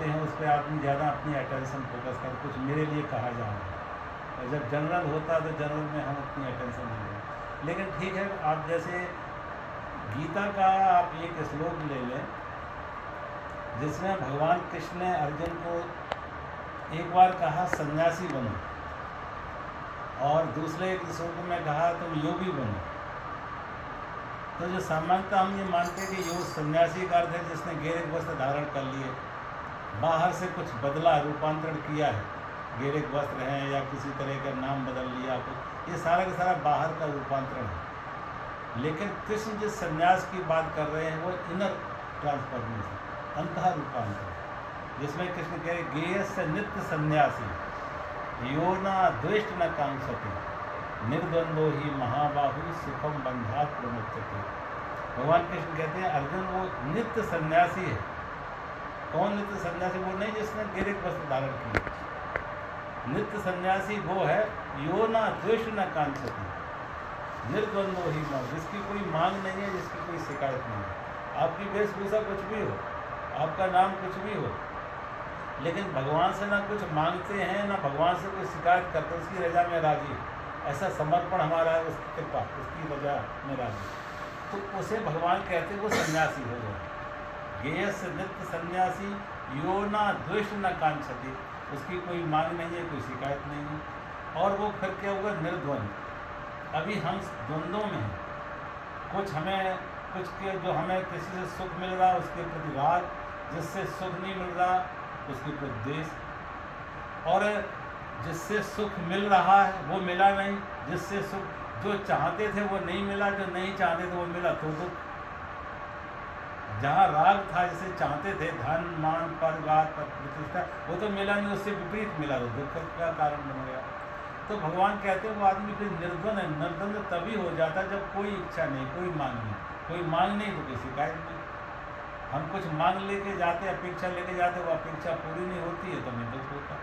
होते हैं उस पर आदमी ज़्यादा अपनी अटेंशन फोकस कर कुछ मेरे लिए कहा जा रहा है, और जब जनरल होता है तो जनरल में हम अपनी अटेंशन नहीं दें। लेकिन ठीक है, आप जैसे गीता का आप एक श्लोक ले लें जिसमें भगवान कृष्ण ने अर्जुन को एक बार कहा सन्यासी बनो, और दूसरे एक श्लोक में कहा तुम योगी बनो। तो जो सामान्यतः हम ये मानते हैं कि योग सन्यासी का अर्थ है जिसने गेरिक वस्त्र धारण कर लिए, बाहर से कुछ बदला, रूपांतरण किया है, गेरिक वस्त्र हैं या किसी तरह का नाम बदल लिया, कुछ ये सारा का सारा बाहर का रूपांतरण है। लेकिन कृष्ण जिस सन्यास की बात कर रहे हैं वो इनर ट्रांसफॉर्मेशन, अंतः रूपांतरण, जिसमें कृष्ण कह रहे गेयस्य नित्य सन्यासी यो न द्वेष्ट न कांक्षति निर्द्वंदो ही महाबाहु सुखम बंधात प्रमुच्यते। भगवान कृष्ण कहते हैं अर्जुन वो नित्य सन्यासी है। कौन नित्य सन्यासी? वो नहीं जिसने गेरिक वस्त्र धारण किया। नित्य सन्यासी वो है यो न द्वेष न कांक्षति निर्द्वंदो ही मां, जिसकी कोई मांग नहीं है, जिसकी कोई शिकायत नहीं है। आपकी वेशभूषा कुछ भी हो, आपका नाम कुछ भी हो, लेकिन भगवान से ना कुछ मांगते हैं ना भगवान से कोई शिकायत करते, उसकी रजा में राजी, ऐसा समर्पण हमारा है, उसकी कृपा, उसकी रजा में राजी, तो उसे भगवान कहते वो सन्यासी हो गया। गेयस्य नित्य सन्यासी यो ना द्वेष न कांक्षति, उसकी कोई मांग नहीं है, कोई शिकायत नहीं है। और वो फिर क्या हुआ? निर्द्वंद। अभी हम द्वंद्वों में हैं, कुछ के जो हमें किसी से सुख मिल रहा उसके प्रति राग, जिससे सुख नहीं मिल रहा उसके प्रति द्वेष, और जिससे सुख मिल रहा है वो मिला नहीं, जिससे सुख जो चाहते थे वो नहीं मिला, जो नहीं चाहते थे वो मिला तो दुख। जहाँ राग था, जिसे चाहते थे धन मान पद प्रतिष्ठा, वो तो मिला नहीं, उससे विपरीत मिला तो दुख का कारण बन गया। तो भगवान कहते हैं वो आदमी फिर निर्द्वंद है। निर्द्वंद तभी हो जाता जब कोई इच्छा नहीं, कोई मांग नहीं, कोई मांग नहीं तो कोई शिकायत नहीं। हम कुछ मांग लेके जाते, अपेक्षा लेके जाते, वो अपेक्षा पूरी नहीं होती है तो हमें दुख होता।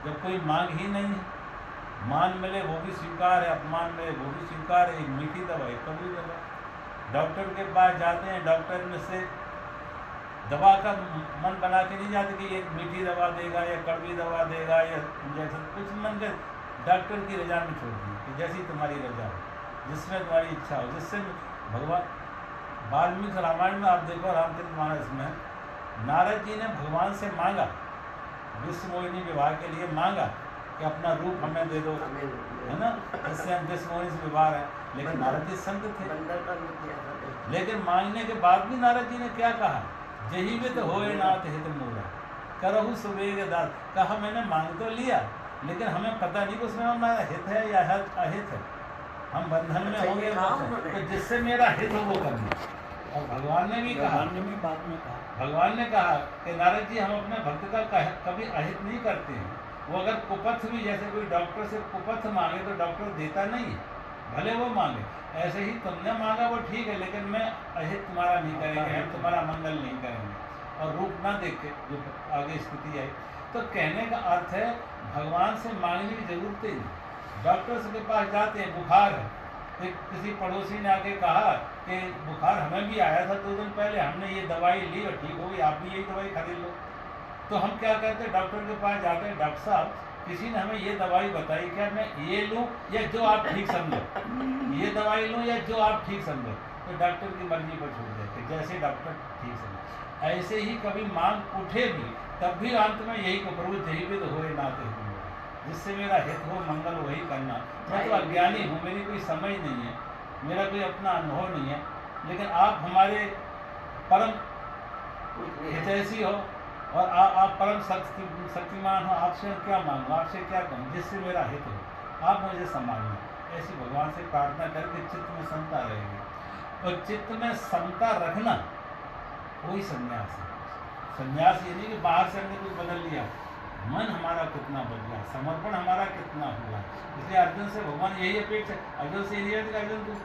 जब कोई मांग ही नहीं है, मान मिले वो भी स्वीकार है, अपमान मिले वो भी स्वीकार है, एक मीठी दवा एक कड़वी दवा। डॉक्टर के पास जाते हैं, डॉक्टर में से दवा का मन बना के नहीं जाते कि एक मीठी दवा देगा या कड़वी दवा देगा या इंजेक्शन, कुछ मन के डॉक्टर की रजा में छोड़ दी कि जैसी तुम्हारी रजा हो, जिसमें तुम्हारी इच्छा हो। जिससे भगवान वाल्मीकि रामायण में आप देखो, रामचरितमानस में नारद जी ने भगवान से मांगा, विश्व मोहिनी विवाह के लिए मांगा कि अपना रूप हमें दे दो, है ना, इससे हम विश्व मोहिनी से विवाह है। लेकिन नारद जी संत थे, लेकिन मांगने के बाद भी नारद जी ने क्या कहा? जही विद होए नाथ हित मोरा करहु सुबेग दास। कहा मैंने मांग तो लिया, लेकिन हमें पता नहीं कि उसमें हमारा हित है या अहित है, हम बंधन में होंगे तो जिससे मेरा हित हो वो करना। और भगवान ने भी कहा, भगवान ने कहा कि नारद जी हम अपने भक्त का कभी अहित नहीं करते हैं। वो अगर कुपथ भी, जैसे कोई डॉक्टर से कुपथ मांगे तो डॉक्टर देता नहीं है, भले वो मांगे। ऐसे ही तुमने मांगा वो ठीक है, लेकिन मैं अहित तुम्हारा नहीं करेंगे, हम तुम्हारा मंगल नहीं करेंगे। और रूप ना देख के जो आगे स्थिति आई, तो कहने का अर्थ है भगवान से मांगने की जरूरत ही नहीं। डॉक्टर के पास जाते हैं, बुखार है, किसी पड़ोसी ने आके कहा कि बुखार हमें भी आया था 2 दिन पहले, हमने ये दवाई ली और ठीक हो गई, आप भी यही दवाई खरीद लो। तो हम क्या करते हैं? डॉक्टर के पास जाते हैं, डॉक्टर साहब किसी ने हमें ये दवाई बताई, क्या मैं ये लूँ या जो आप ठीक समझो, ये दवाई लूँ या जो आप ठीक समझो। तो डॉक्टर की मर्जी पर छोड़ देते, जैसे डॉक्टर ठीक समझे। ऐसे ही कभी मांग उठे भी, तब भी अंत में यही को प्रभु जही विद होए नाथ हित मोरा, जिससे मेरा हित हो, मंगल वही करना। मैं तो अज्ञानी हूँ, मेरी कोई समझ नहीं है, मेरा कोई अपना अनुभव नहीं है, लेकिन आप हमारे परम हितैषी हो और आप परम शक्तिमान हो। आपसे क्या मांगो, आपसे क्या कहूँ, जिससे मेरा हित हो, आप मुझे संभालना। ऐसी भगवान से प्रार्थना करके चित्त में समता रहेगी। और चित्त में समता रखना वही संन्यास है। संन्यास ये नहीं कि बाहर से हमने कुछ बदल लिया, मन हमारा कितना बदला, समर्पण हमारा कितना हुआ। इसलिए अर्जुन से भगवान यही अपेक्षा, अर्जुन से यही है कि अर्जुन तुम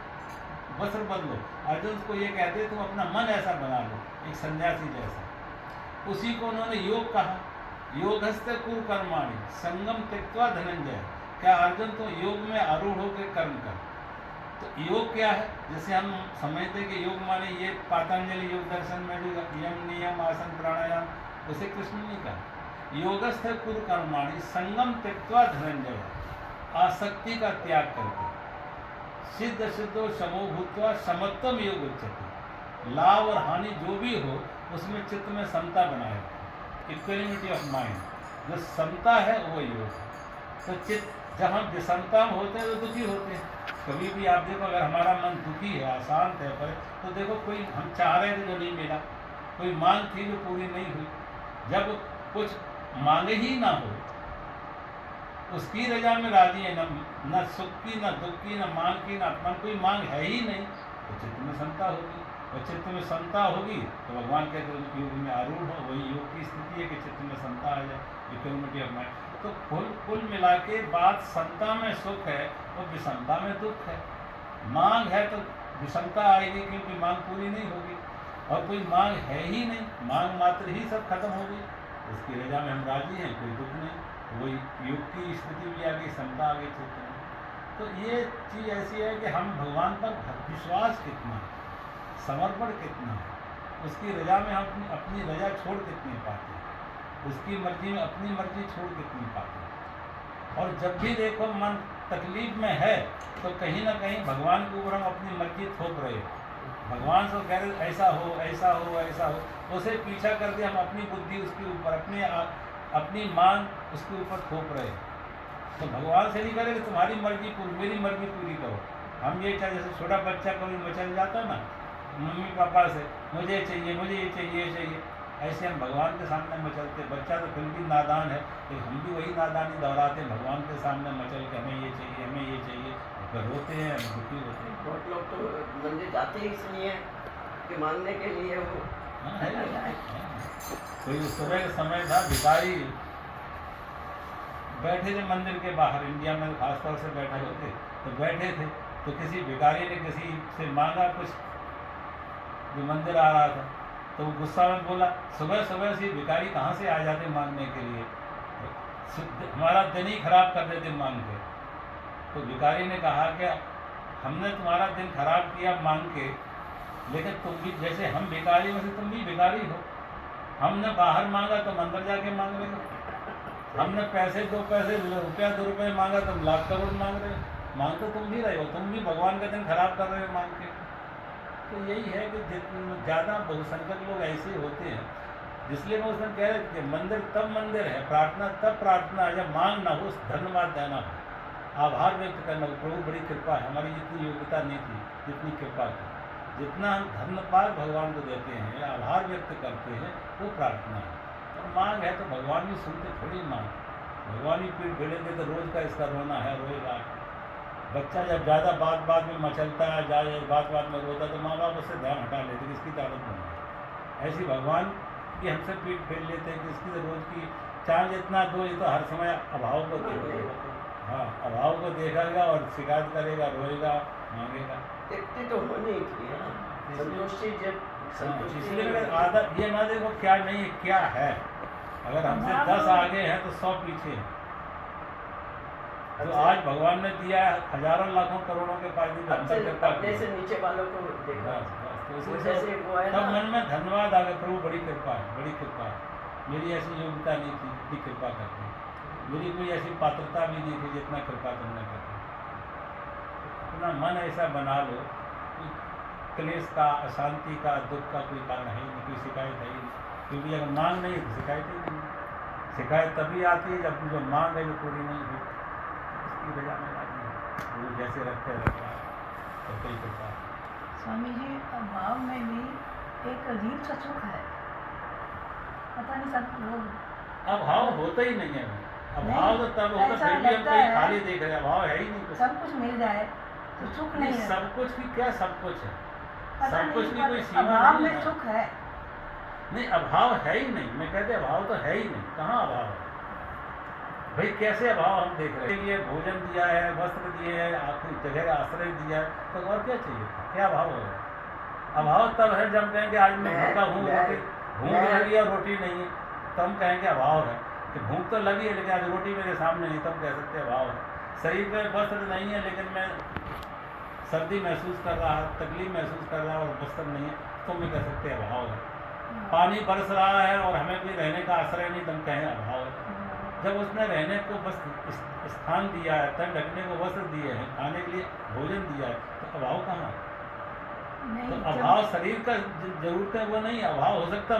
वस्त्र बदलो, अर्जुन को ये कहते तुम अपना मन ऐसा बना लो, एक सन्यासी जैसा। उसी को उन्होंने योग कहा, योगस्ते कुर्कर्माणि संगम त्यक्त्वा धनंजय। क्या अर्जुन तो योग में आरूढ़ होकर कर्म कर। तो योग क्या है? जैसे हम समझते हैं कि योग माने ये पातंजलि योग दर्शन में भी यम नियम आसन प्राणायाम उसे कृष्ण ने कहा। योगस्थ कुरु कर्माणि संगम त्यक्त्वा धनंजय, आसक्ति का त्याग करके सिद्ध सिद्धो समो भूत्वा समत्वम योग उच्यते। लाभ और हानि जो भी हो उसमें चित्त में समता बनाए, इक्वलिटी ऑफ माइंड, जो समता है वो योग है। तो चित्त जब हम विषमता में होते हैं तो दुखी होते हैं। कभी भी आप देखो, अगर हमारा मन दुखी है, अशांत है पर, तो देखो कोई हम चाह रहे थे जो नहीं मिला, कोई मांग थी जो पूरी नहीं हुई। जब कुछ मांगे ही ना हो, उसकी रजा में राजी है, न सुख की, न दुख की, न मांग की, न अपमान, कोई मांग है ही नहीं, तो चित्त में समता होगी। और चित्त में समता होगी तो भगवान कहते हैं योग में आरूढ़ हो। वही योग की स्थिति है कि चित्त में समता आ जाए, इक्वलिटी ऑफ माइंड। तो कुल मिला के बात समता में सुख है और विषमता में दुख है। मांग है तो विषमता आएगी क्योंकि मांग पूरी नहीं होगी, और कोई मांग है ही नहीं, मांग मात्र ही सब खत्म होगी, उसकी रजा में हम राजी हैं, कोई दुख नहीं। वही योग की स्थिति भी आ गई, समता आ गई चित्त में। तो ये चीज़ ऐसी है कि हम भगवान पर विश्वास कितना है, समर्पण कितना है, उसकी रजा में हम अपनी रजा छोड़ कितनी पाते हैं, उसकी मर्जी में अपनी मर्जी छोड़ कितनी पाते हैं। और जब भी देखो मन तकलीफ में है तो कहीं ना कहीं भगवान के ऊपर हम अपनी मर्जी थोप रहे हैं। भगवान से कह रहे ऐसा हो, ऐसा हो, ऐसा हो, उसे पीछा करके हम अपनी बुद्धि उसके ऊपर, अपनी मांग उसके ऊपर थोप रहे हैं। तो भगवान से नहीं करे कि तुम्हारी मर्जी पूरी, मेरी मर्जी पूरी करो। हम ये चाहे, जैसे छोटा बच्चा कभी मचल जाता ना मम्मी पापा से, मुझे चाहिए, मुझे ये चाहिए, ये चाहिए, ऐसे हम भगवान के सामने मचलते। बच्चा तो फिर भी नादान है, लेकिन हम भी वही नादानी दोहराते हैं भगवान के सामने मचल के, हमें ये चाहिए, हमें ये चाहिए, फिर रोते हैं, दुखी होते हैं। बहुत लोग तो मंदिर जाते ही इसलिए कि मांगने के लिए वो हाँ, है। कोई सुबह का समय था, भिखारी बैठे थे मंदिर के बाहर, इंडिया में खासतौर से बैठे होते, तो बैठे थे तो किसी भिखारी ने किसी से मांगा कुछ, जो मंदिर आ रहा था, तो वो गुस्सा में बोला, सुबह सुबह से भिखारी कहाँ से आ जाते मांगने के लिए, हमारा दिन ही खराब कर देते मांग के। तो भिखारी ने कहा कि हमने तुम्हारा दिन खराब किया मांग के, लेकिन तुम भी जैसे हम भिखारी हो, तुम भी भिखारी हो। हमने बाहर मांगा तुम अंदर जाके मांग रहे हो, हमने पैसे 2 पैसे, रुपया 2 रुपये मांगा, तुम लाख करोड़ मांग रहे हो। मांग तो तुम भी रहे हो, तुम भी भगवान का दिन खराब कर रहे हो मांग के। तो यही है कि जितने ज़्यादा बहुसंख्यक लोग ऐसे होते हैं, जिसलिए मैं उस दिन कह रहे थे कि मंदिर तब मंदिर है, प्रार्थना तब प्रार्थना है जब मांग ना हो, धन्यवाद देना हो, आभार व्यक्त करना हो, प्रभु बड़ी कृपा है, हमारी जितनी योग्यता नहीं थी, जितनी कृपा की, जितना हम धन्यवाद भगवान को देते हैं, आभार व्यक्त करते हैं, वो प्रार्थना है। और मांग है तो भगवान भी सुनते थोड़ी मांग, भगवान भी पीठ भिड़ेंगे तो रोज़ का इसका रोना है, रोएगा। बच्चा जब ज़्यादा बात में मचलता है, जाए बात में रोता, तो माँ बाप उससे ध्यान हटा लेते कि इसकी ताकत नहीं है। ऐसी भगवान की हमसे पीठ फेर लेते हैं कि इसकी तो रोज़ की चाहे जितना दो, ये तो हर समय अभाव को देखेगा। हाँ, अभाव को देखेगा और शिकायत करेगा, रोएगा, मांगेगा। देखते तो होनी थी संतुष्टि, जब इसलिए आदत ये ना देखो क्या नहीं है, क्या है। अगर हमसे 10 आगे हैं तो 100 पीछे हैं। तो आज भगवान ने दिया है हजारों लाखों करोड़ों के फायदे, अपने से नीचे वालों को देखा, तो तब मन में धन्यवाद आ गया, प्रभु बड़ी कृपा है, बड़ी कृपा है, मेरी ऐसी योग्यता नहीं थी, इतनी कृपा करती, मेरी कोई ऐसी पात्रता भी नहीं थी जितना कृपा तुमने कर दी। अपना मन ऐसा बना लो कि क्लेश का, अशांति का, दुख का कोई कारण है ही नहीं, कोई शिकायत है ही नहीं। क्योंकि अगर मांग नहीं है तो शिकायत ही नहीं। शिकायत तभी आती है जब जो मांग है जो पूरी नहीं हुई, उसकी वजह में आती है। वो जैसे रखते रहता है तो कई कृपा। स्वामी जी, अभाव में भी एक अजीब सा सुख है, पता नहीं सब लोग अभाव होता ही नहीं है। अभाव तो तब होता फिर भी हम कहीं खाली देख रहे हैं, अभाव है ही नहीं। सब कुछ मिल जाए तो सुख नहीं है। सब कुछ की क्या सब कुछ है, सब कुछ की कोई सीमा अभाव नहीं में है। सुख है नहीं, अभाव है ही नहीं। मैं कहते अभाव तो है ही नहीं, कहाँ अभाव है भाई? कैसे अभाव हम देख रहे हैं? ये भोजन दिया है, वस्त्र दिए है, आपकी जगह का आश्रय दिया है, तो और क्या चाहिए? क्या अभाव होगा? अभाव तब है जब कहेंगे आज मैं भूखा हूँ, भूख लगी और रोटी नहीं है, तो हम कहेंगे अभाव है। कि भूख तो लगी है लेकिन आज रोटी मेरे सामने नहीं, तब कह सकते अभाव है। शरीर में वस्त्र नहीं है लेकिन मैं सर्दी महसूस कर रहा, तकलीफ महसूस कर रहा और वस्त्र नहीं है, तो मैं कह सकते अभाव है। पानी बरस रहा है और हमें कोई रहने का आश्रय नहीं, तुम कहें अभाव है। जब उसने रहने को बस स्थान दिया है, तन ढकने को वस्त्र दिए हैं, खाने के लिए भोजन दिया है, तो अभाव कहाँ है? नहीं, तो जब- अभाव शरीर का जरूरत है वो नहीं, अभाव हो सकता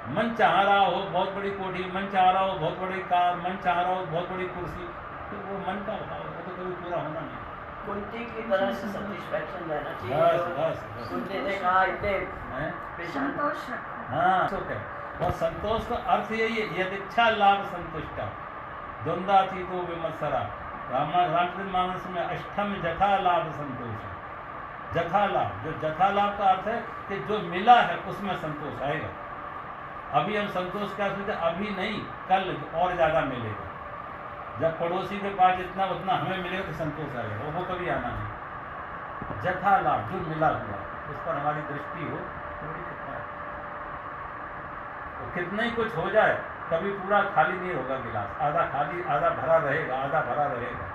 मन चाह रहा हो बहुत बड़ी कोठी, मन चाह रहा हो बहुत बड़ी कार, मन चाह रहा हो बहुत बड़ी कुर्सी, तो वो मन का अभाव है, वो तो कभी पूरा होना नहीं। कुंती की तरह से सेटिस्फैक्शन रहना बस चाहिए जो बस कुंती ने कहा इतने हैं? परेशान संतोष रखो। हाँ सुख है। और संतोष का अर्थ यही है, यदिच्छा लाभ संतुष्टा द्वंद्वातीतो विमत्सरा। रामचरित मानस में अष्टम जथा लाभ संतोष है। जथा लाभ, जो जथा लाभ का अर्थ है कि जो मिला है उसमें संतोष आएगा। अभी हम संतोष क्या सोचते, अभी नहीं कल और ज़्यादा मिलेगा। जब पड़ोसी के पास जितना उतना हमें मिलेगा तो संतोष आएगा, वो कभी आना नहीं। जथा लाभ, जो मिला हुआ उस पर हमारी दृष्टि हो, थोड़ी कितना है। तो कितना ही कुछ हो जाए, कभी पूरा खाली नहीं होगा गिलास, आधा खाली आधा भरा रहेगा, आधा भरा रहेगा।